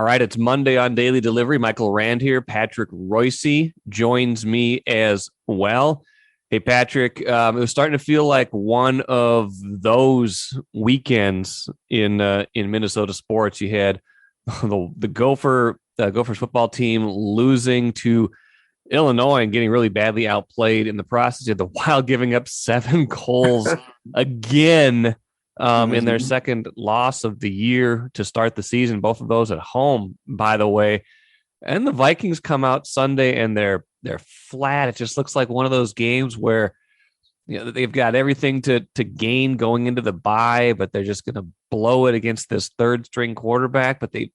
right, it's Monday on Daily Delivery. Michael Rand here. Patrick Reusse joins me as well. Hey, Patrick, it was starting to feel like one of those weekends in Minnesota sports. You had the Gophers football team losing to Illinois and getting really badly outplayed in the process. You had the Wild giving up 7 goals again. In their second loss of the year to start the season, both of those at home, by the way. And the Vikings come out Sunday and they're flat. It just looks like one of those games where they've got everything to gain going into the bye, but they're just going to blow it against this third string quarterback. But they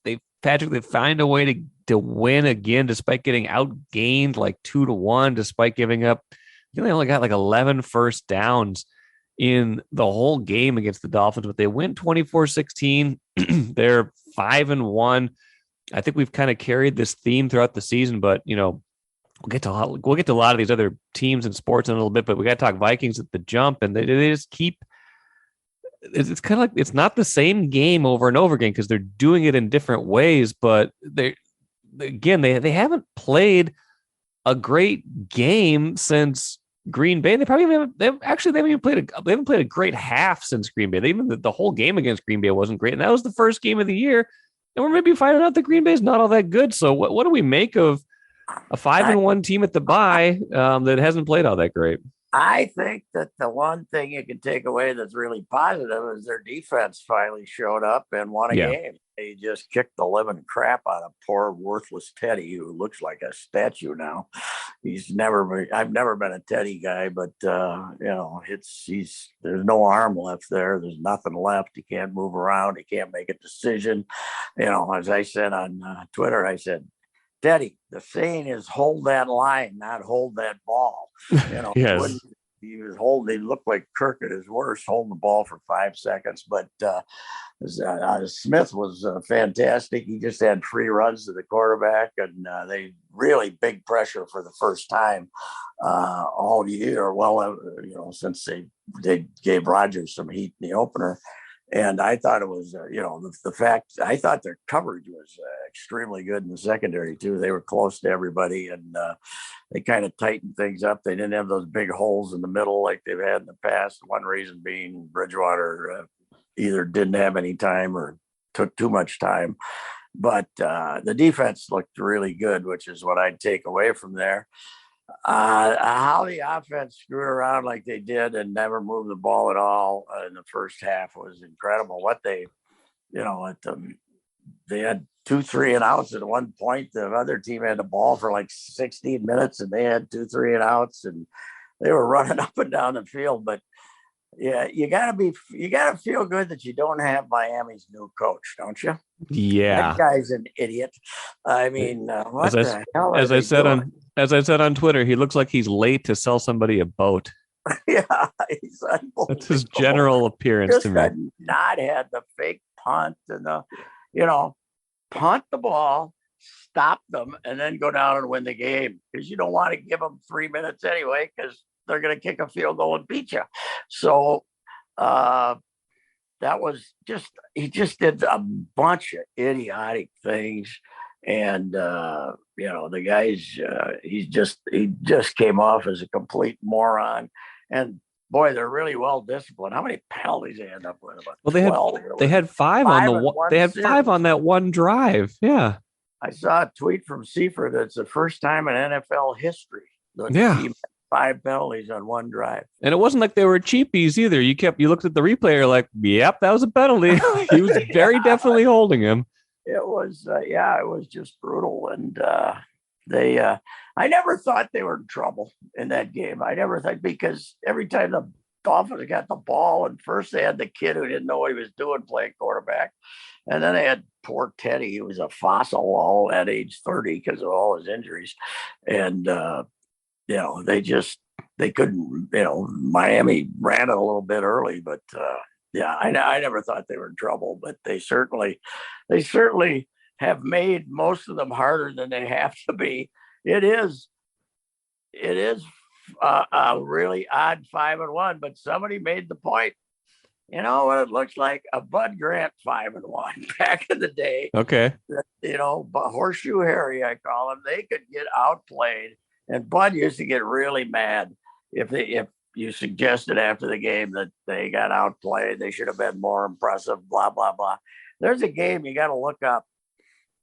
find a way to win again despite getting outgained like 2-1, despite giving up. They only got like 11 first downs in the whole game against the Dolphins, but they win 24-16. They're 5-1. I think we've kind of carried this theme throughout the season, but we'll get to a lot of these other teams and sports in a little bit, but we got to talk Vikings at the jump, and they just keep. It's kind of like it's not the same game over and over again because they're doing it in different ways, but they haven't played a great game since Green Bay. They haven't played a great half since Green Bay. The whole game against Green Bay wasn't great, and that was the first game of the year. And we're maybe finding out that Green Bay is not all that good. So what do we make of a 5-1 team at the bye that hasn't played all that great? I think that the one thing you can take away that's really positive is their defense finally showed up and won a game. They just kicked the living crap out of poor worthless Teddy, who looks like a statue now. I've never been a Teddy guy, but there's no arm left there. There's nothing left. He can't move around. He can't make a decision. As I said on Twitter, I said, Teddy, the saying is hold that line, not hold that ball. Yes. He looked like Kirk at his worst, holding the ball for 5 seconds. But Smith was fantastic. He just had 3 runs to the quarterback, and they really big pressure for the first time all year. Well, since they gave Rodgers some heat in the opener. And I thought it was, I thought their coverage was extremely good in the secondary, too. They were close to everybody, and they kind of tightened things up. They didn't have those big holes in the middle like they've had in the past. One reason being Bridgewater either didn't have any time or took too much time. But the defense looked really good, which is what I'd take away from there. How the offense screwed around like they did and never moved the ball at all in the first half was incredible. What they had 2 3 and outs at one point. The other team had the ball for like 16 minutes, and they had 2 3 and outs, and they were running up and down the field. But yeah, you gotta feel good that you don't have Miami's new coach, don't you? Yeah, that guy's an idiot. I mean, what the hell? As I said on Twitter, he looks like he's late to sell somebody a boat. Yeah, he's unbelievable. That's his general appearance to me. Not had the fake punt and punt the ball, stop them, and then go down and win the game, because you don't want to give them 3 minutes anyway, because they're going to kick a field goal and beat you. So that was he just did a bunch of idiotic things. And, the guys, he just came off as a complete moron. And boy, they're really well disciplined. How many penalties they end up with? Well, they had 5 on the one. They had 5 on that one drive. Yeah. I saw a tweet from Seifert. It's the first time in NFL history. Yeah. 5 penalties on one drive. And it wasn't like they were cheapies either. You looked at the replay, you're like, yep, that was a penalty. He was very definitely holding him. It was, it was just brutal. And I never thought they were in trouble in that game. I never thought, because every time the Dolphins got the ball, and first they had the kid who didn't know what he was doing playing quarterback. And then they had poor Teddy, who was a fossil all at age 30 because of all his injuries. And, they couldn't, Miami ran it a little bit early, but I never thought they were in trouble, but they certainly have made most of them harder than they have to be. It is a really odd 5-1, but somebody made the point. You know what it looks like? A Bud Grant 5-1 back in the day. Okay. You know, Horseshoe Harry, I call him. They could get outplayed, and Bud used to get really mad if you suggested after the game that they got outplayed. They should have been more impressive. Blah blah blah. There's a game you got to look up.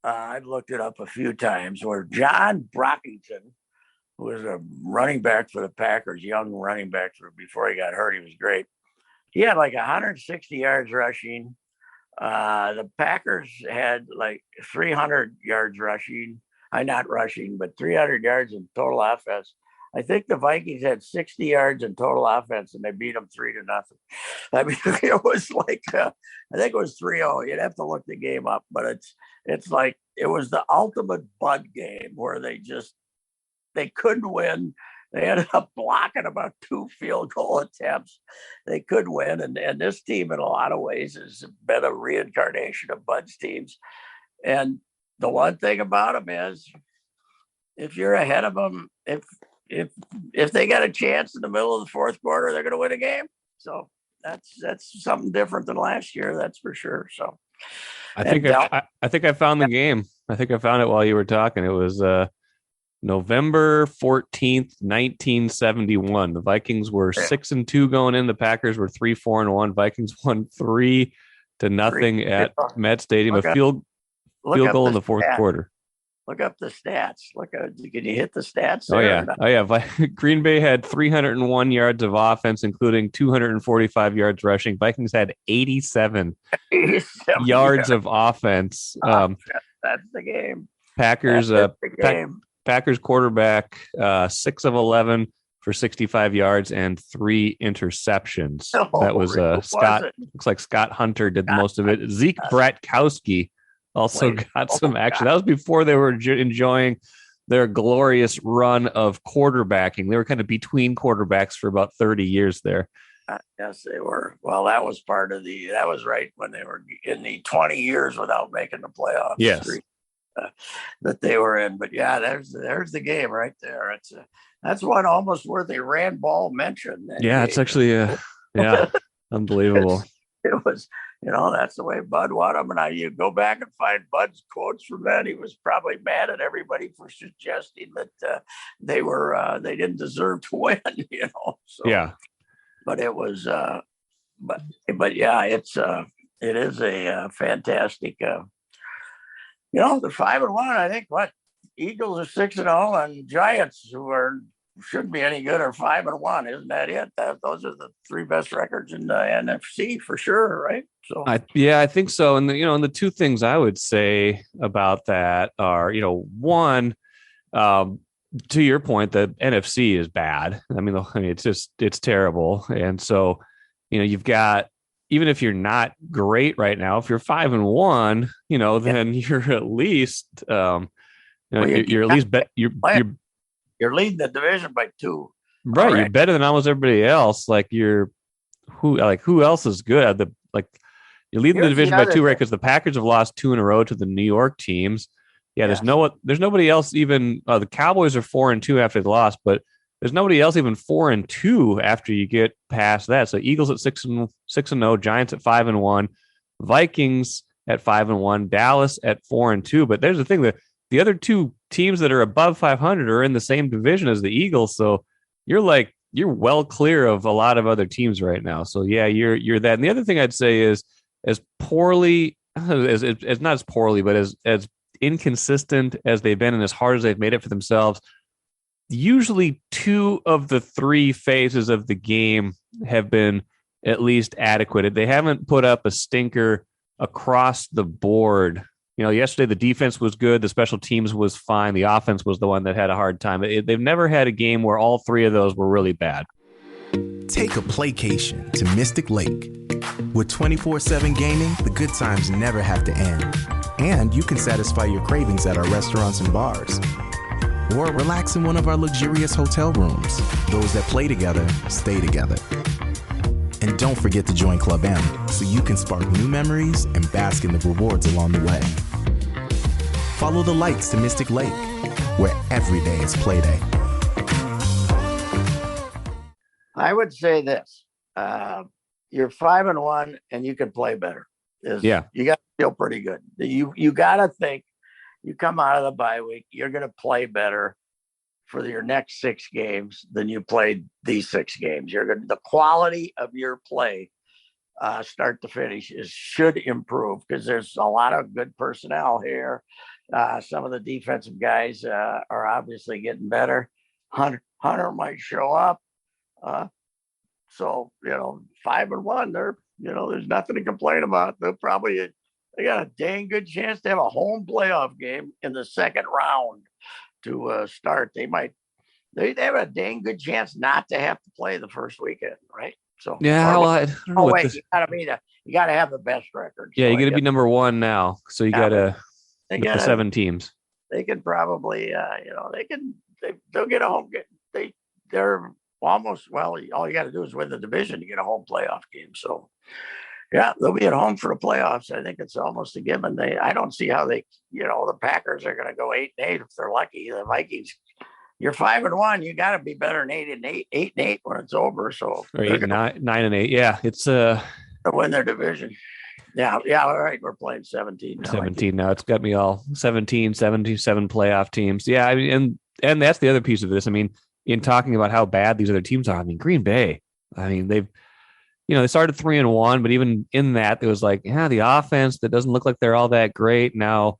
I've looked it up a few times where John Brockington, who was a running back for the Packers, young running back before he got hurt, he was great. He had like 160 yards rushing. The Packers had like 300 yards rushing. Not rushing, but 300 yards in total offense. I think the Vikings had 60 yards in total offense, and they beat them 3-0. I mean, it was like I think it was 3-0. You'd have to look the game up, but it's like it was the ultimate Bud game where they couldn't win. They ended up blocking about 2 field goal attempts. They could win, and this team, in a lot of ways, has been a reincarnation of Bud's teams. And the one thing about them is, if you're ahead of them, if they got a chance in the middle of the fourth quarter, they're going to win a game. So that's something different than last year, that's for sure. So I think I found the game. I think I found it while you were talking. It was November 14th, 1971. The Vikings were 6-2 going in. The Packers were 3-4-1. Vikings won 3-0 at Met Stadium. A field goal in the fourth quarter. Look up the stats. Can you hit the stats? Oh yeah. Green Bay had 301 yards of offense, including 245 yards rushing. Vikings had 87 yards of offense. That's the game. Packers quarterback 6 of 11 for 65 yards and 3 interceptions. That was Scott. Looks like Scott Hunter did most of it. Zeke Bratkowski also got some action. That was before they were enjoying their glorious run of quarterbacking. They were kind of between quarterbacks for about 30 years there. Yes, they were. Well, that was that was right when they were in the 20 years without making the playoffs. Yes. That they were in. But yeah, there's the game right there. That's one almost worth a Rand Ball mention. Yeah, it's actually unbelievable. It was, that's the way Bud wanted him. And you go back and find Bud's quotes from that. He was probably mad at everybody for suggesting that they didn't deserve to win. So, yeah. But it was, but yeah, it is a fantastic. They're 5-1. I think Eagles are 6-0, and Giants, who shouldn't be any good, are 5-1. Isn't that it? Those are the 3 best records in the NFC for sure, right? So I think so. And and the 2 things I would say about that are, one, to your point, the NFC is bad. I mean, it's terrible. And so, you've got, even if you're not great right now, if you're 5-1, then you're at least, you're at least you're leading the division by 2. Right. You're better than almost everybody else. Who else is good? You're leading the division by 2, right? Because the Packers have lost 2 in a row to the New York teams. Yeah. There's nobody else even, the Cowboys are 4-2 after the loss, but there's nobody else even 4-2 after you get past that. So Eagles at 6-0, Giants at 5-1, Vikings at 5-1, Dallas at 4-2. But there's the thing, that the other 2 teams that are above 500 are in the same division as the Eagles. So you're well clear of a lot of other teams right now. So yeah, you're that. And the other thing I'd say is, as poorly as not as poorly, but as inconsistent as they've been and as hard as they've made it for themselves, usually 2 of the 3 phases of the game have been at least adequate. They haven't put up a stinker across the board. Yesterday the defense was good, the special teams was fine, the offense was the one that had a hard time. They've never had a game where all 3 of those were really bad. Take a playcation to Mystic Lake. With 24/7 gaming, the good times never have to end. And you can satisfy your cravings at our restaurants and bars. Or relax in one of our luxurious hotel rooms. Those that play together, stay together. And don't forget to join Club M so you can spark new memories and bask in the rewards along the way. Follow the lights to Mystic Lake, where every day is play day. I would say this. you're 5-1 and you can play better. Yeah. You got to feel pretty good. You got to think you come out of the bye week, you're going to play better for your next 6 games than you played these 6 games. The quality of your play, start to finish, should improve because there's a lot of good personnel here. Some of the defensive guys are obviously getting better. Hunter might show up. So, 5-1, there's nothing to complain about. They got a dang good chance to have a home playoff game in the second round to start. They have a dang good chance not to have to play the first weekend, right? So yeah, well, I don't know. You gotta have the best record. Yeah, so you got to be number 1 now. So you got to with the 7 teams. They can probably, they'll get a home game. They're almost, all you got to do is win the division to get a home playoff game. So, yeah, they'll be at home for the playoffs. I think it's almost a given. I don't see how the Packers are going to go 8-8 if they're lucky. The Vikings, you're 5-1. You got to be better than 8-8 when it's over. So, or 9-8. Yeah, it's to win their division. Yeah. All right, we're playing 17 now. 17 now. It's got me all 17, 77 playoff teams. Yeah, I mean, and that's the other piece of this. I mean, in talking about how bad these other teams are, I mean, Green Bay. I mean, they started 3-1, but even in that, there was the offense that doesn't look like they're all that great. Now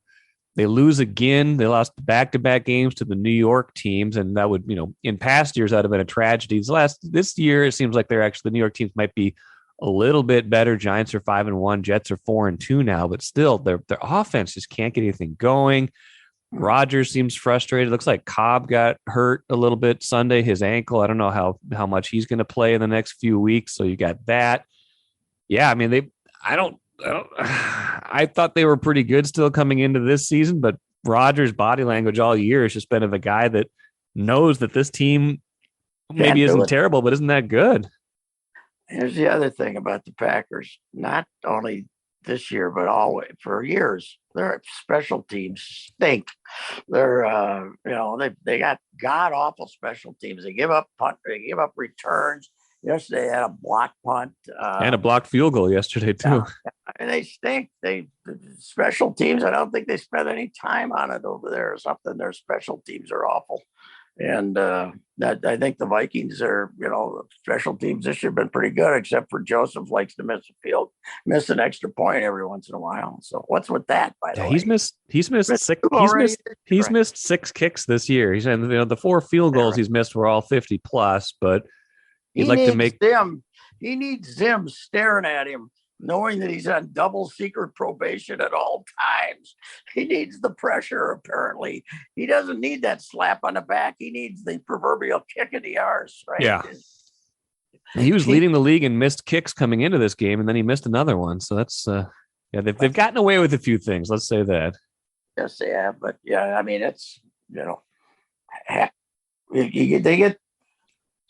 they lose again. They lost back-to-back games to the New York teams, and that would, in past years, that would have been a tragedy. This year, it seems like the New York teams might be a little bit better. Giants are 5-1, Jets are 4-2 now, but still, their offense just can't get anything going. Rodgers seems frustrated. Looks like Cobb got hurt a little bit Sunday, his ankle. I don't know how much he's going to play in the next few weeks. So you got that. Yeah, I mean, I thought they were pretty good still coming into this season, but Rodgers' body language all year has just been of a guy that knows that this team maybe isn't terrible, but isn't that good. Here's the other thing about the Packers. Not only this year, but always for years, their special teams stink. They're, they got god awful special teams. They give up returns. Yesterday they had a block punt and a blocked field goal yesterday too. And they stink. Special teams. I don't think they spend any time on it over there or something. Their special teams are awful. And I think the Vikings are, special teams this year have been pretty good, except for Joseph likes to miss an extra point every once in a while. So what's with that? By the way, he's missed 6. He's missed 6 kicks this year. He's the 4 field goals he's missed were all 50 plus, but he needs them staring at him, knowing that he's on double secret probation at all times. He needs the pressure, apparently. He doesn't need that slap on the back. He needs the proverbial kick in the arse, right? Yeah. He was leading the league in missed kicks coming into this game, and then he missed another one. So that's, they've gotten away with a few things. Let's say that. Yes, they have. But, yeah, I mean, it's,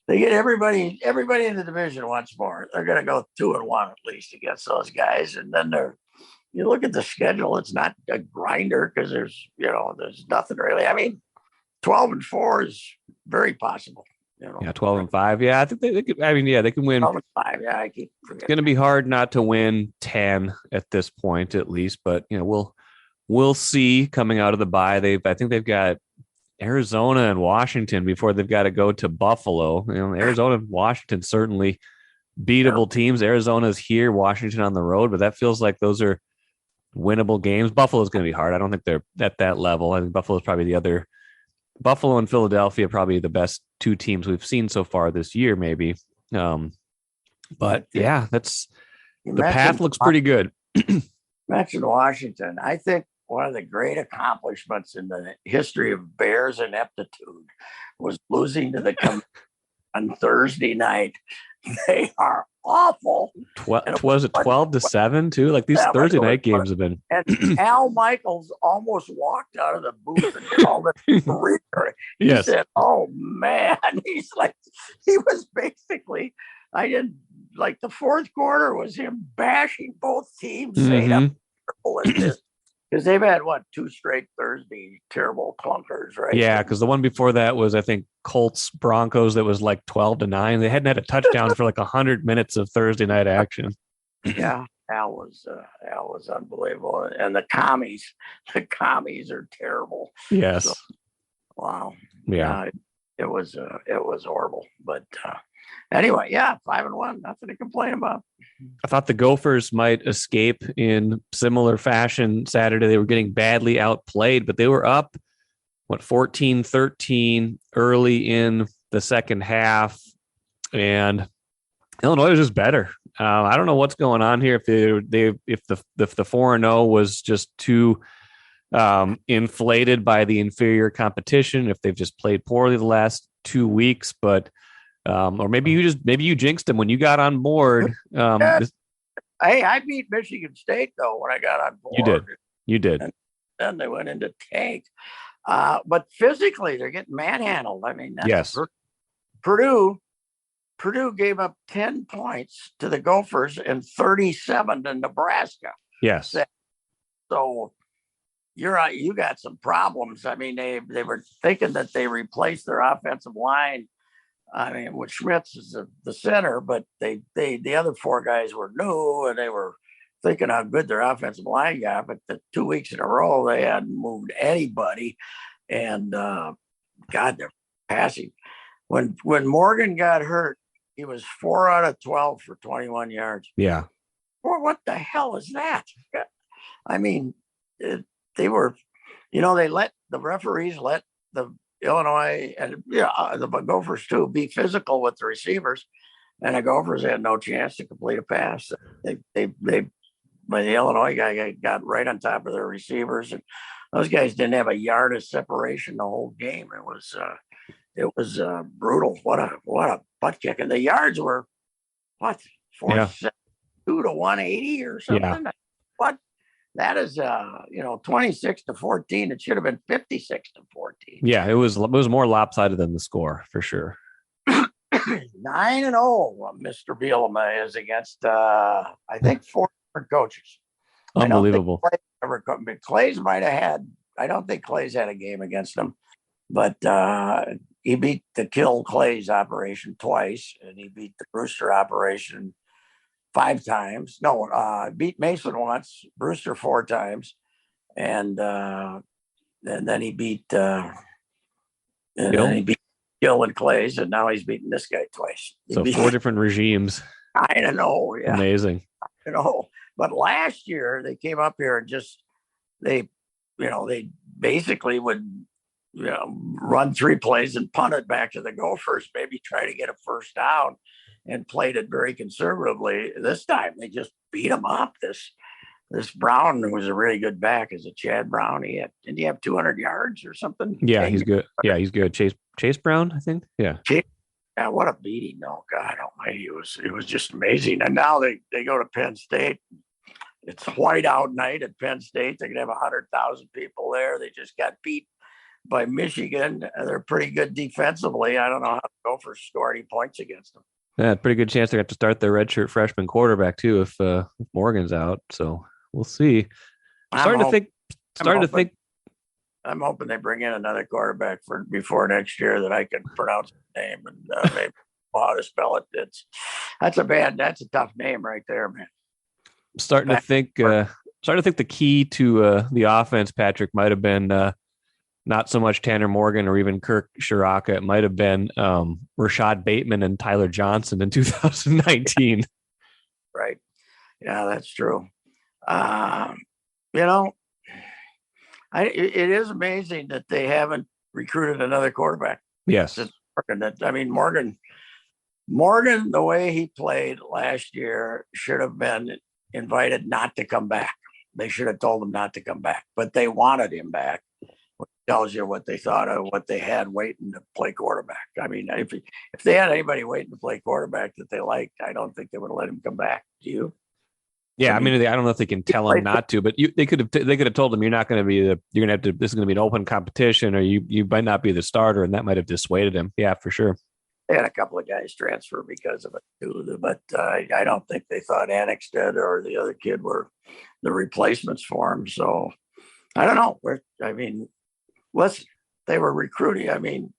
they get everybody in the division once more. They're going to go 2-1 at least against those guys. And then you look at the schedule, it's not a grinder because there's nothing really. I mean, 12-4 is very possible. 12-5. Yeah, I think they could. I mean, yeah, they can win. 12-5. Yeah, I keep forgetting. It's going to be hard not to win 10 at this point, at least. But we'll see coming out of the bye. I think they've got Arizona and Washington before they've got to go to Buffalo. Arizona and Washington certainly beatable teams. Arizona's here, Washington on the road, but that feels like those are winnable games. Buffalo's going to be hard. I don't think they're at that level. I think Buffalo's probably the other. Buffalo and Philadelphia probably the best 2 teams we've seen so far this year, maybe. But yeah, the path looks pretty good. Mentioned Washington. I think one of the great accomplishments in the history of Bears ineptitude was losing to the on Thursday night. They are awful. Was it 12-7 too? Like these Thursday night games have been. And Al Michaels almost walked out of the booth and called it career. He said, "Oh man," he was basically. The fourth quarter was him bashing both teams. Saying, "I'm terrible at this. Because they've had, what, 2 straight Thursday terrible clunkers, right? Yeah, because the one before that was, I think, Colts Broncos. That was like 12-9. They hadn't had a touchdown for like 100 minutes of Thursday night action. Yeah, Al was unbelievable, and the commies are terrible. Yes. So, wow. Yeah. It was horrible, but anyway, yeah, 5-1, nothing to complain about. I thought the Gophers might escape in similar fashion Saturday. They were getting badly outplayed, but they were up, 14-13 early in the second half, and Illinois was just better. I don't know what's going on here. If the 4-0 was just too inflated by the inferior competition, if they've just played poorly the last 2 weeks, but or maybe you jinxed them when you got on board. Hey, I beat Michigan State though when I got on board. You did. And then they went into tank. But physically, they're getting manhandled. I mean, yes. Purdue gave up 10 points to the Gophers and 37 to Nebraska. Yes. So you got some problems. I mean, they were thinking that they replaced their offensive line. I mean, with Schmitz is the center, but the other 4 guys were new, and they were thinking how good their offensive line got. But the 2 weeks in a row, they hadn't moved anybody, and God, they're passing. When Morgan got hurt, he was 4 out of 12 for 21 yards. Yeah. Well, what the hell is that? I mean, they were, they let the referees let the Illinois and the Gophers too be physical with the receivers, and the Gophers had no chance to complete a pass. But the Illinois guy got right on top of their receivers, and those guys didn't have a yard of separation the whole game. It was brutal. What a butt kick, and the yards were 472 to 180 or something. Yeah. What? That is, 26-14. It should have been 56-14. Yeah, it was more lopsided than the score for sure. 9-0, Mr. Bielema is against, I think, 4 different coaches. Unbelievable. Clay's might have had. I don't think Clay's had a game against them, but he beat the Kill Clay's operation twice, and he beat the Brewster operation 5 times. No, beat Mason once, Brewster 4 times, and then he beat Gill and Clay's, and now he's beating this guy twice. So 4 different regimes. I don't know. Yeah. Amazing. But last year they came up here and just they basically would run 3 plays and punt it back to the Gophers, maybe try to get a first down, and played it very conservatively. This time they just beat him up. This Brown was a really good back, as a Chad Brown. Didn't he have 200 yards or something? Yeah, he's good. Yeah, he's good. Chase Brown, I think. Yeah. Yeah, what a beating! Oh God Almighty, it was just amazing. And now they go to Penn State. It's whiteout night at Penn State. They're gonna have 100,000 people there. They just got beat by Michigan. They're pretty good defensively. I don't know how to go for score any points against them. Yeah, pretty good chance they got to start their redshirt freshman quarterback too if Morgan's out. So we'll see. I'm hoping they bring in another quarterback for before next year that I can pronounce the name and maybe how to spell it. That's a tough name right there, man. Starting to think the key to the offense, Patrick, might have been not so much Tanner Morgan or even Kirk Shiraka. It might have been Rashad Bateman and Tyler Johnson in 2019. Right. Yeah, that's true. It is amazing that they haven't recruited another quarterback. Yes. Morgan, the way he played last year should have been invited not to come back. They should have told him not to come back, but they wanted him back. Which tells you what they thought of what they had waiting to play quarterback. I mean, if they had anybody waiting to play quarterback that they liked, I don't think they would have let him come back. Do you? Yeah, I mean, I don't know if they can tell him not to, but they could have told him you're not going to be you're going to have to. This is going to be an open competition, or you might not be the starter, and that might have dissuaded him. Yeah, for sure. They had a couple of guys transfer because of it too, but I don't think they thought Annex did or the other kid were the replacements for him. So I don't know. They were recruiting. I mean,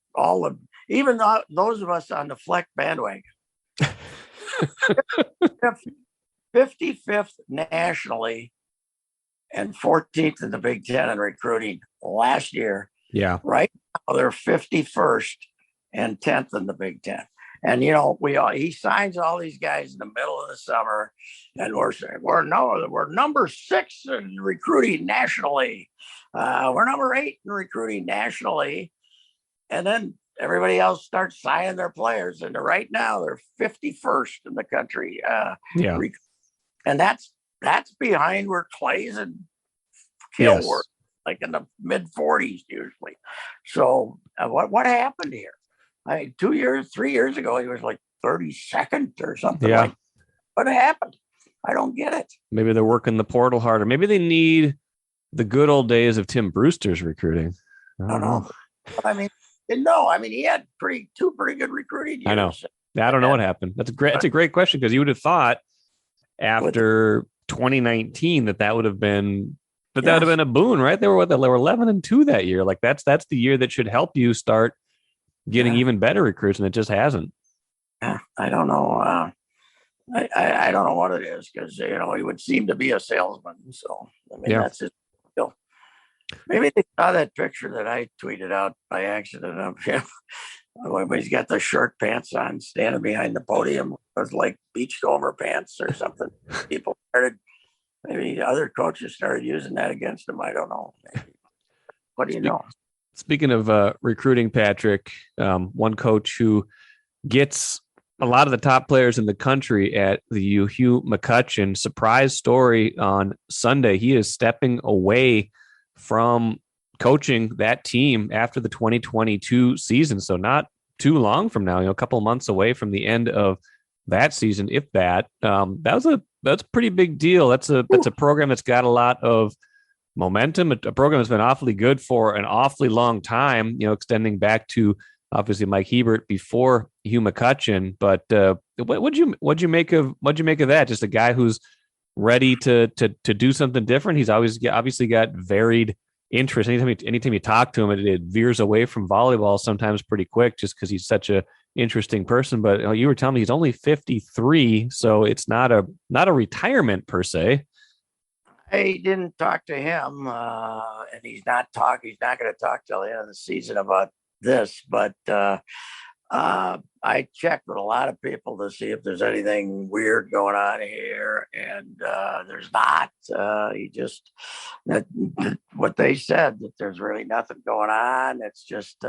even those of us on the Fleck bandwagon, 55th nationally and 14th in the Big Ten in recruiting last year. Yeah. Right now they're 51st and 10th in the Big Ten. And he signs all these guys in the middle of the summer, and we're saying we're number 6 in recruiting nationally. We're number 8 in recruiting nationally, and then everybody else starts signing their players, and right now they're 51st in the country. And that's behind where Clay's and Kill were, like in the mid 40s usually. So what happened here? I mean, 3 years ago, he was like 32nd or something. Yeah. Like, what happened? I don't get it. Maybe they're working the portal harder. Maybe they need the good old days of Tim Brewster's recruiting. I don't know. I mean, he had two pretty good recruiting years. I know. I don't know what happened. That's a great question, because you would have thought after 2019 that would have been that would have been a boon, right? They were 11-2 that year. Like that's the year that should help you start getting even better recruits, and it just hasn't. I don't know. I don't know what it is, because he would seem to be a salesman. So that's his deal. Maybe they saw that picture that I tweeted out by accident of him when he's got the short pants on, standing behind the podium. It was like beachcomber pants or something. People maybe other coaches started using that against him. I don't know. Maybe. What do you know? Speaking of recruiting, Patrick, one coach who gets a lot of the top players in the country at the U, Hugh McCutcheon, surprise story on Sunday. He is stepping away from coaching that team after the 2022 season. So not too long from now, a couple of months away from the end of that season, if that. That's a pretty big deal. That's a program that's got a lot of momentum, a program that's been awfully good for an awfully long time, extending back to obviously Mike Hebert before Hugh McCutcheon. But what'd you make of that? Just a guy who's ready to do something different. He's obviously got varied interest. Anytime you talk to him, it veers away from volleyball sometimes pretty quick, just because he's such a interesting person. But you were telling me he's only 53, so it's not a retirement per se. I didn't talk to him, and he's not going to talk till the end of the season about this. But I checked with a lot of people to see if there's anything weird going on here, and there's not. What they said, that there's really nothing going on. It's just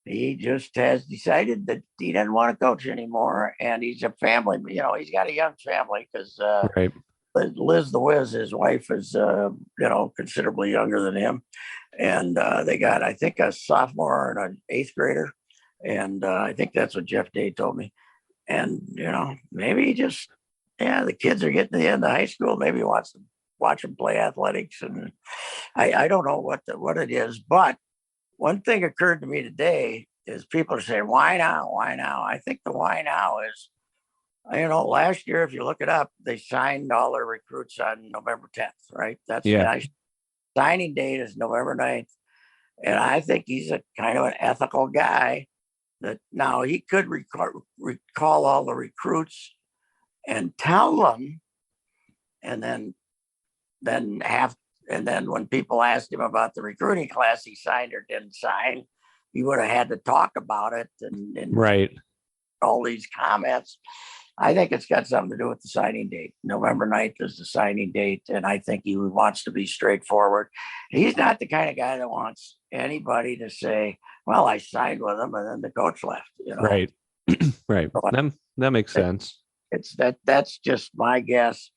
he just has decided that he doesn't want to coach anymore, and he's a family. He's got a young family, because right. Liz the Wiz, his wife, is considerably younger than him, and they got, I think, a sophomore and an 8th grader, and I think that's what Jeff Day told me. And maybe just the kids are getting to the end of high school. Maybe he wants to watch them play athletics, and I don't know what it is. But one thing occurred to me today is people are saying, "Why now? Why now?" I think the why now is, last year, if you look it up, they signed all their recruits on November 10th, right? That's the signing date is November 9th. And I think he's a kind of an ethical guy, that now he could recall all the recruits and tell them, and then when people asked him about the recruiting class he signed or didn't sign, he would have had to talk about it and right. all these comments. I think it's got something to do with the signing date. November 9th is the signing date, and I think he wants to be straightforward. He's not the kind of guy that wants anybody to say, "Well, I signed with him and then the coach left." Right. Right. So that makes sense. That's just my guess.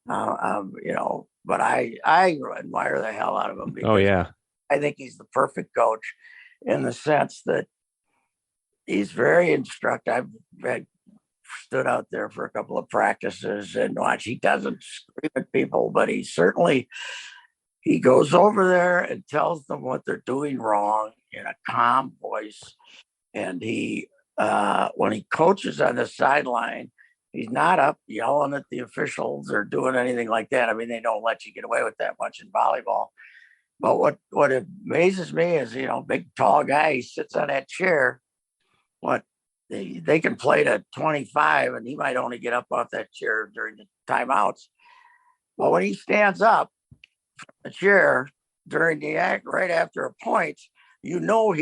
But I admire the hell out of him, because I think he's the perfect coach, in the sense that he's very instructive. I've stood out there for a couple of practices and watch. He doesn't scream at people, but he goes over there and tells them what they're doing wrong in a calm voice. And he, when he coaches on the sideline, he's not up yelling at the officials or doing anything like that. I mean, they don't let you get away with that much in volleyball. But what amazes me is, big tall guy, he sits on that chair. What they can play to 25, and he might only get up off that chair during the timeouts. Well, when he stands up a chair during the act, right after a point, he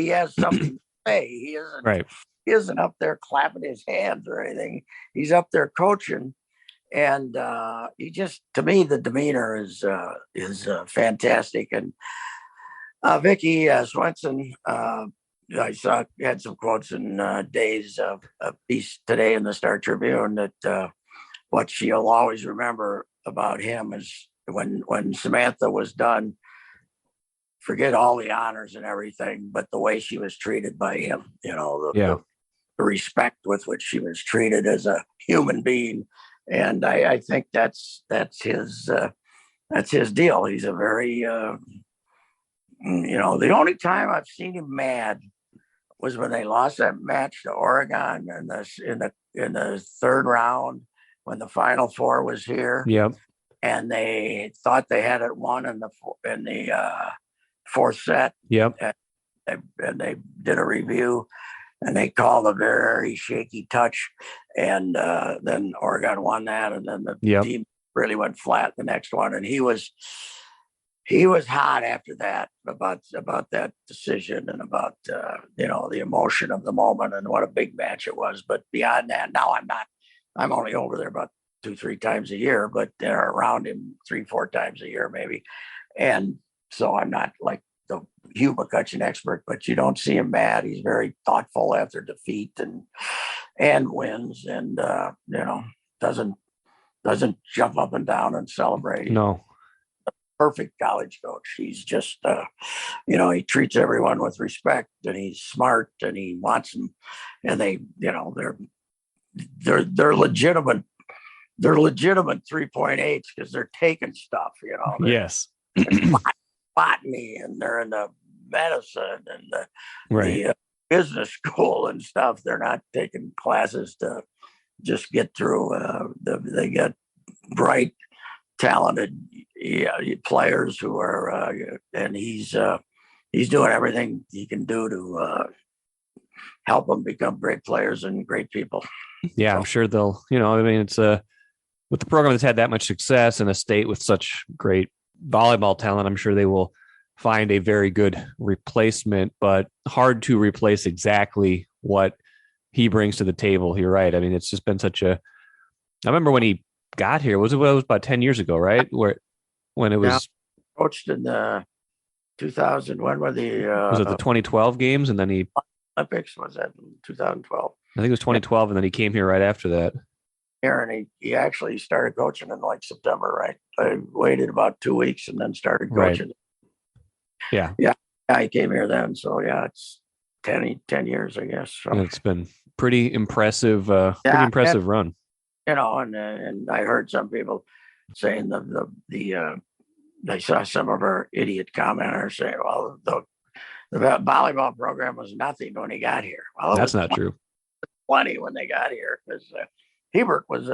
has something to say. He isn't Right. He isn't up there clapping his hands or anything. He's up there coaching, and he just, to me, the demeanor is fantastic. And Vicky Swenson, I saw had some quotes in Day's piece today in the Star Tribune that what she'll always remember about him is when Samantha was done, forget all the honors and everything, but the way she was treated by him, the respect with which she was treated as a human being. And I think that's his deal. He's a very, the only time I've seen him mad was when they lost that match to Oregon in the third round when the Final Four was here. Yep. And they thought they had it won in the fourth set. Yep. And they did a review, and they called a very shaky touch, and then Oregon won that, and then the team really went flat the next one, and he was hot after that about that decision and about the emotion of the moment and what a big match it was. But beyond that, now I'm only over there about 2-3 times a year, but they're around him 3-4 times a year maybe, and so I'm not like the Hugh McCutcheon expert, but you don't see him mad. He's very thoughtful after defeat and wins, and doesn't jump up and down and celebrate. No. Perfect college coach. He's just he treats everyone with respect, and he's smart, and he wants them, and they're legitimate 3.8s because they're taking stuff, Yes. Botany, and they're in the medicine and the business school and stuff. They're not taking classes to just get through. They get bright, talented players who are, and he's doing everything he can do to help them become great players and great people. Yeah, so. I'm sure they'll. It's with the program that's had that much success in a state with such great volleyball talent, I'm sure they will find a very good replacement, but hard to replace exactly what he brings to the table. You're right. I mean, it's just been I remember when he got here, it was about 10 years ago, right? When it was coached in the 2000, when were was it the 2012 games? And then Olympics, was that in 2012? I think it was 2012. And then he came here right after that. And he actually started coaching in like September, right? I waited about 2 weeks and then started coaching. Right. Yeah. He came here then. So it's 10 years, I guess. So. It's been pretty impressive, run. And I heard some people saying I saw some of our idiot commenters say, well, the volleyball program was nothing when he got here. Well, that's not true. Plenty when they got here, because Hebert was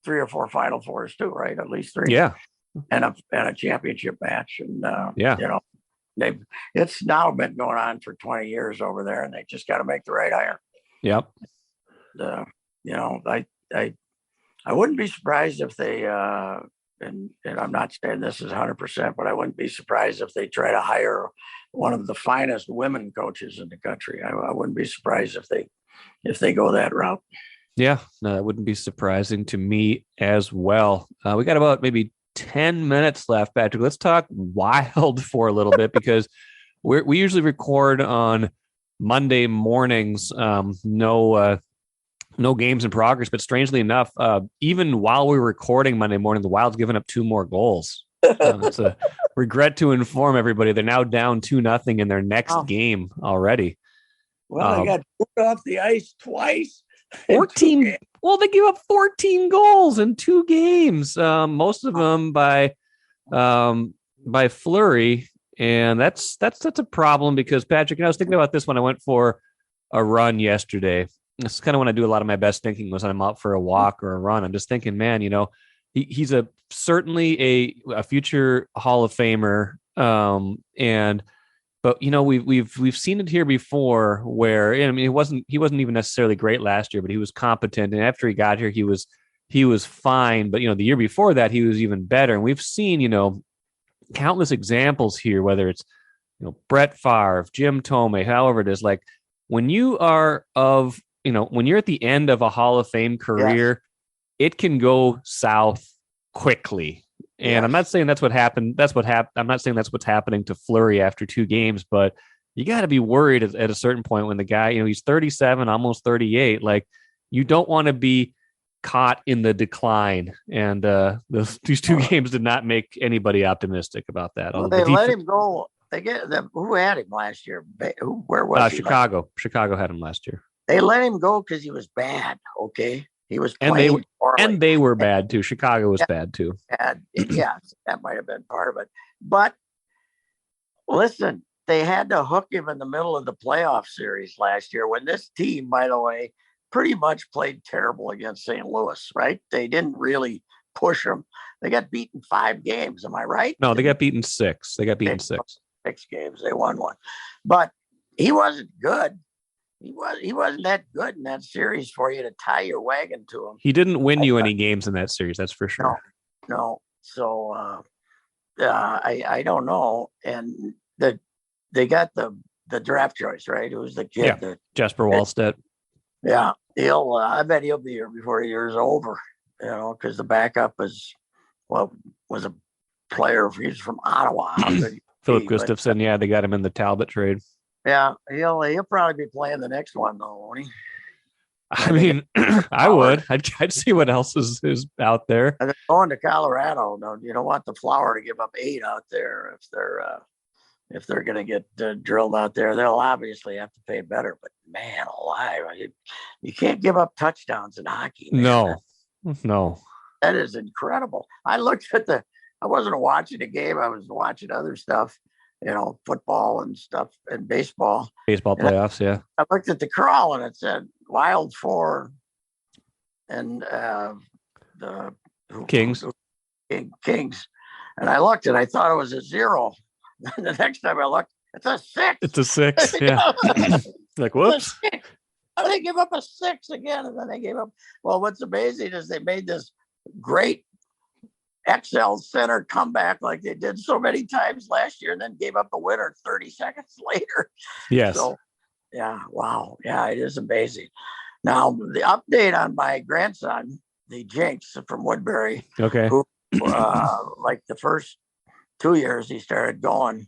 3 or 4 Final Fours too, right? At least 3. Yeah. And a championship match. And, it's now been going on for 20 years over there, and they just got to make the right hire. Yep. I wouldn't be surprised if they, and I'm not saying this is 100%, but I wouldn't be surprised if they try to hire one of the finest women coaches in the country. I wouldn't be surprised if they go that route. Yeah, no, that wouldn't be surprising to me as well. We got about maybe 10 minutes left, Patrick. Let's talk Wild for a little bit, because we usually record on Monday mornings. No games in progress, but strangely enough, even while we were recording Monday morning, the Wild's given up 2 more goals. It's a regret to inform everybody they're now down 2-0 in their next game already. Well, they got put off the ice twice. 14. Well, they gave up 14 goals in 2 games. Most of them by Fleury, and that's a problem, because Patrick, I was thinking about this when I went for a run yesterday. It's kind of when I do a lot of my best thinking was when I'm out for a walk or a run. I'm just thinking, man, he's certainly a future Hall of Famer, But we've seen it here before where, I mean, he wasn't even necessarily great last year, but he was competent. And after he got here, he was fine. But the year before that, he was even better. And we've seen countless examples here, whether it's Brett Favre, Jim Tomei, however it is. Like when you are when you're at the end of a Hall of Fame career, it can go south quickly. And I'm not saying that's what happened. I'm not saying that's what's happening to Fleury after 2 games, but you got to be worried at a certain point when the guy, he's 37, almost 38. Like you don't want to be caught in the decline. And these 2 games did not make anybody optimistic about that. Well, they let him go. Who had him last year? Where was he? Chicago. Chicago had him last year. They let him go because he was bad. Okay. He was playing and they were bad too. Chicago was bad too. Yeah, that might have been part of it. But listen, they had to hook him in the middle of the playoff series last year when this team, by the way, pretty much played terrible against St. Louis, right? They didn't really push them. They got beaten 5 games. Am I right? No, they got beaten 6. They got beaten 6. 6 games. They won 1. But he wasn't good. He wasn't that good in that series for you to tie your wagon to him. He didn't win you any games in that series, that's for sure. No. So I don't know. And they got the draft choice, right? It was the kid, Jesper Wallstedt. Yeah, I bet he'll be here before the year's over. Because the backup was a player. He's from Ottawa. Philip Gustafson. Yeah, they got him in the Talbot trade. Yeah, he'll probably be playing the next one though, won't he? I mean, I would. I'd see what else is out there. And they're going to Colorado. No, you don't want the Flower to give up 8 out there if they're going to get drilled out there. They'll obviously have to pay better. But man, alive, you can't give up touchdowns in hockey. Man. No, that is incredible. I looked at I wasn't watching the game. I was watching other stuff. Football and stuff and baseball. Baseball playoffs, yeah. I looked at the crawl and it said Wild 4 and the Kings. Kings. And I looked and I thought it was a 0. And the next time I looked, it's a 6. It's a 6, yeah. Like, whoops. They give up a 6 again, and then they gave up. Well, what's amazing is they made this great XL center comeback like they did so many times last year and then gave up a winner 30 seconds later. Yes. So, yeah. Wow. Yeah, it is amazing. Now, the update on my grandson, the Jinx from Woodbury, okay, who, like the first 2 years he started going,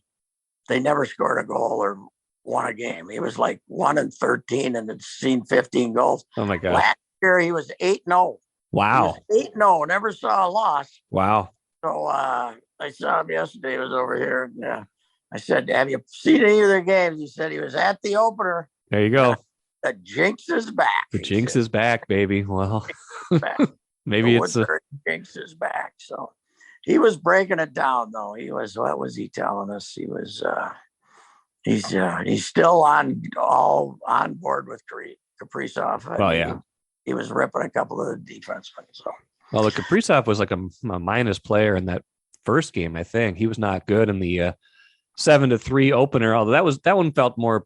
they never scored a goal or won a game. He was like 1-13 and had seen 15 goals. Oh, my God. Last year, he was 8-0. Wow. 8-0, never saw a loss. Wow. So I saw him yesterday. He was over here. And, I said, have you seen any of their games? He said he was at the opener. There you go. The Jinx is back. The Jinx is back, baby. Well, maybe it's Jinx is back. So he was breaking it down, though. What was he telling us? He was, he's still on board with Kaprizov. Oh, yeah. He was ripping a couple of the defensemen. So, well, the Kaprizov was like a minus player in that first game. I think he was not good in the 7-3 opener. Although that one felt more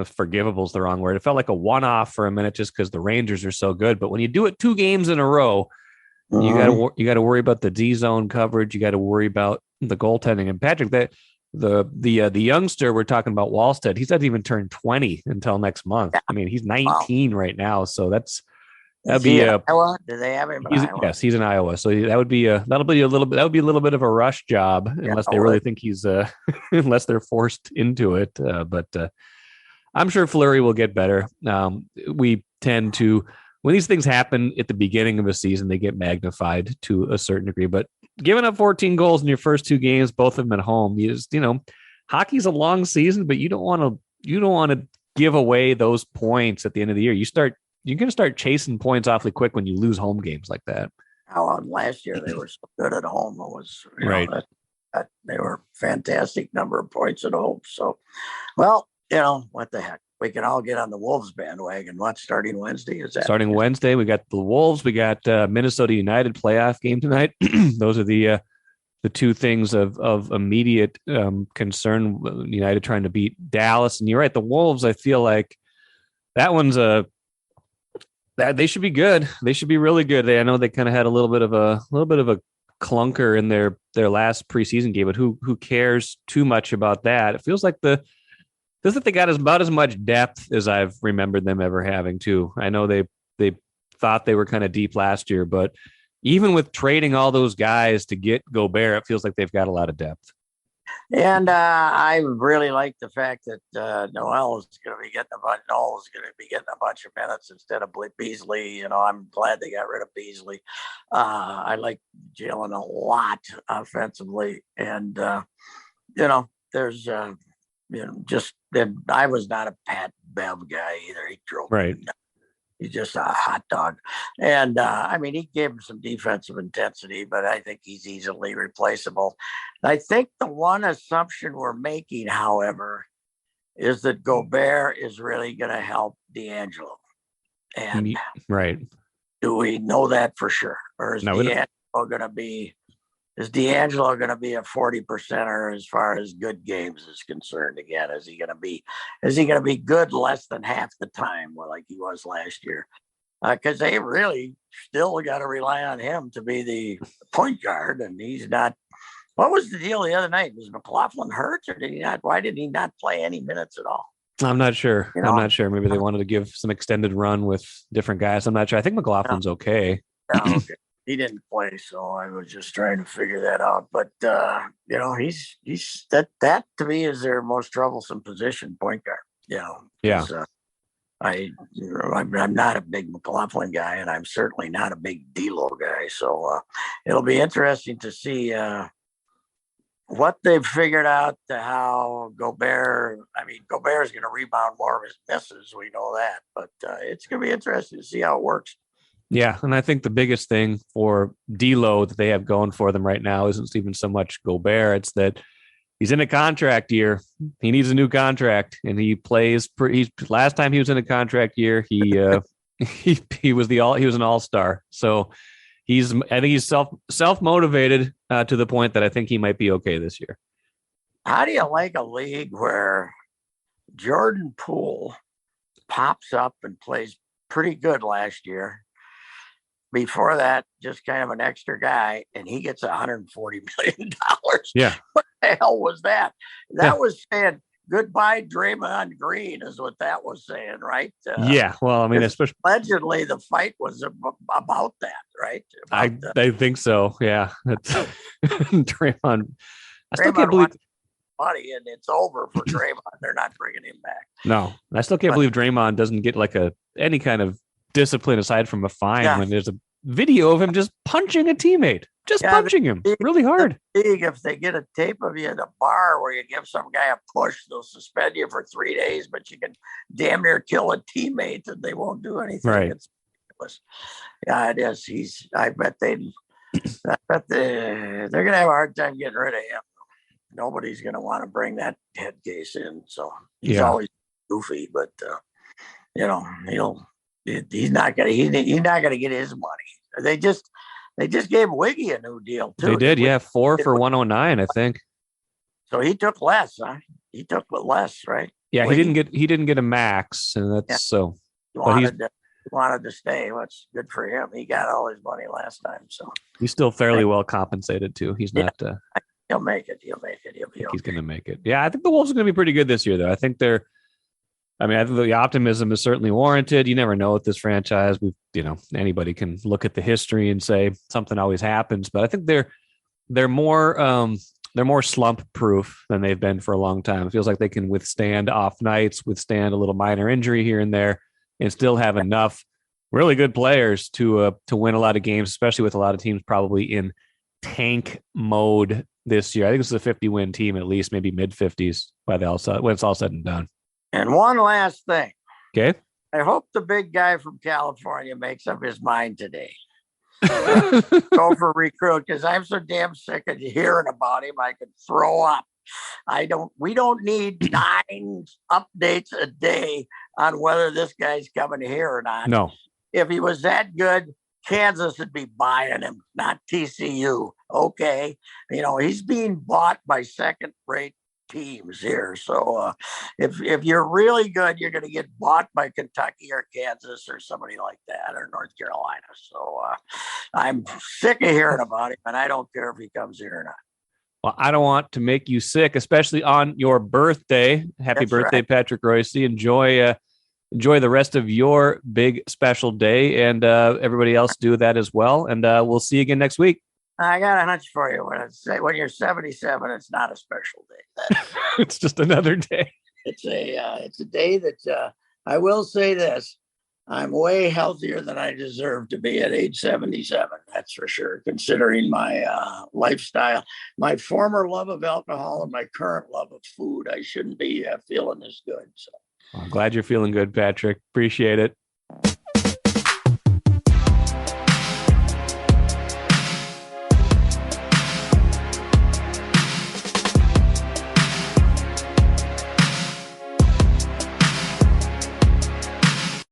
forgivable is the wrong word. It felt like a one-off for a minute just because the Rangers are so good. But when you do it 2 games in a row, you got to worry about the D zone coverage. You got to worry about the goaltending. And Patrick, that the youngster we're talking about, Wallstedt, he's not even turned 20 until next month. I mean, he's 19 right now, so that'd be Iowa? Do they have him in Iowa? Yes, he's in Iowa. So that would be a little bit of a rush job unless they really think he's unless they're forced into it. But I'm sure Fleury will get better. We tend to, when these things happen at the beginning of a season, they get magnified to a certain degree. But giving up 14 goals in your first 2 games, both of them at home, hockey's a long season, but you don't want to give away those points at the end of the year. You're going to start chasing points awfully quick when you lose home games like that. Last year they were so good at home. It was right. They were fantastic number of points at home. So, well, what the heck? We can all get on the Wolves bandwagon. What's starting Wednesday? Starting Wednesday? We got the Wolves. We got Minnesota United playoff game tonight. Those are the the two things of immediate concern. United trying to beat Dallas, and you're right. The Wolves, I feel like that one's that they should be good. They should be really good. I know they kind of had a little bit of a clunker in their last preseason game, but who cares too much about that? It feels like they got about as much depth as I've remembered them ever having too. I know they thought they were kind of deep last year, but even with trading all those guys to get Gobert, it feels like they've got a lot of depth. And I really like the fact that Noel is going to be getting a bunch of minutes instead of Beasley. I'm glad they got rid of Beasley. I like Jalen a lot offensively, and there's just that I was not a Pat Bev guy either. He drove right. He's just a hot dog. And he gave him some defensive intensity, but I think he's easily replaceable. I think the one assumption we're making, however, is that Gobert is really going to help D'Angelo. And right. Do we know that for sure? Or is D'Angelo going to be a 40%er as far as good games is concerned again? Is he going to be good less than half the time like he was last year? Because they really still got to rely on him to be the point guard, and he's not. What was the deal the other night? Was McLaughlin hurt, or did he not? Why did he not play any minutes at all? I'm not sure. I'm not sure. Maybe they wanted to give some extended run with different guys. I'm not sure. I think McLaughlin's okay. Okay. He didn't play, so I was just trying to figure that out. But he's that to me is their most troublesome position, point guard. Yeah. I'm not a big McLaughlin guy, and I'm certainly not a big D'Lo guy. So it'll be interesting to see what they've figured out to how Gobert. Gobert's going to rebound more of his misses. We know that, but it's going to be interesting to see how it works. Yeah, and I think the biggest thing for D'Lo that they have going for them right now isn't even so much Gobert. It's that he's in a contract year. He needs a new contract, and he plays. Last time he was in a contract year, he was an all-star. So I think he's self motivated to the point that I think he might be okay this year. How do you like a league where Jordan Poole pops up and plays pretty good last year? Before that, just kind of an extra guy, and he gets $140 million. Yeah. What the hell was that? That was saying goodbye, Draymond Green, is what that was saying, right? Yeah. Well, especially allegedly the fight was about that, right? I think so. Yeah. Draymond. I still can't believe money, and it's over for Draymond. They're not bringing him back. No, I still can't believe Draymond doesn't get like any kind of discipline aside from a fine when there's a video of him just punching a teammate, punching him really hard. If they get a tape of you at a bar where you give some guy a push, they'll suspend you for 3 days, but you can damn near kill a teammate and they won't do anything. Right. It's ridiculous. Yeah, it is. I bet they're going to have a hard time getting rid of him. Nobody's going to want to bring that head case in. So he's always goofy, but he's not going to get his money. They just gave Wiggy a new deal too. They did, yeah, 4 for 109, I think. So he took less, huh? He took less, right? Yeah, Wiggy. he didn't get a max, and that's so. He wanted to stay. What's good for him? He got all his money last time, so he's still fairly well compensated too. He's not. He'll make it. He's going to make it. Yeah, I think the Wolves are going to be pretty good this year, though. I think I think the optimism is certainly warranted. You never know with this franchise. Anybody can look at the history and say something always happens, but I think they're more slump proof than they've been for a long time. It feels like they can withstand off nights, withstand a little minor injury here and there, and still have enough really good players to win a lot of games, especially with a lot of teams probably in tank mode this year. I think this is a 50-win team, at least maybe mid-50s when it's all said and done. And one last thing. Okay. I hope the big guy from California makes up his mind today. Go for recruit, because I'm so damn sick of hearing about him. I could throw up. We don't need 9 updates a day on whether this guy's coming here or not. No. If he was that good, Kansas would be buying him, not TCU. Okay. He's being bought by second-rate teams here. So if you're really good, you're going to get bought by Kentucky or Kansas or somebody like that, or North Carolina. So I'm sick of hearing about him, and I don't care if he comes here or not. Well, I don't want to make you sick, especially on your birthday. Happy That's birthday, right. Patrick Reusse. Enjoy the rest of your big special day, and everybody else do that as well. And we'll see you again next week. I got a hunch for you. When you're 77, it's not a special day. It's just another day. It's a day that I will say this. I'm way healthier than I deserve to be at age 77. That's for sure, considering my lifestyle, my former love of alcohol, and my current love of food. I shouldn't be feeling this good. So I'm glad you're feeling good, Patrick. Appreciate it.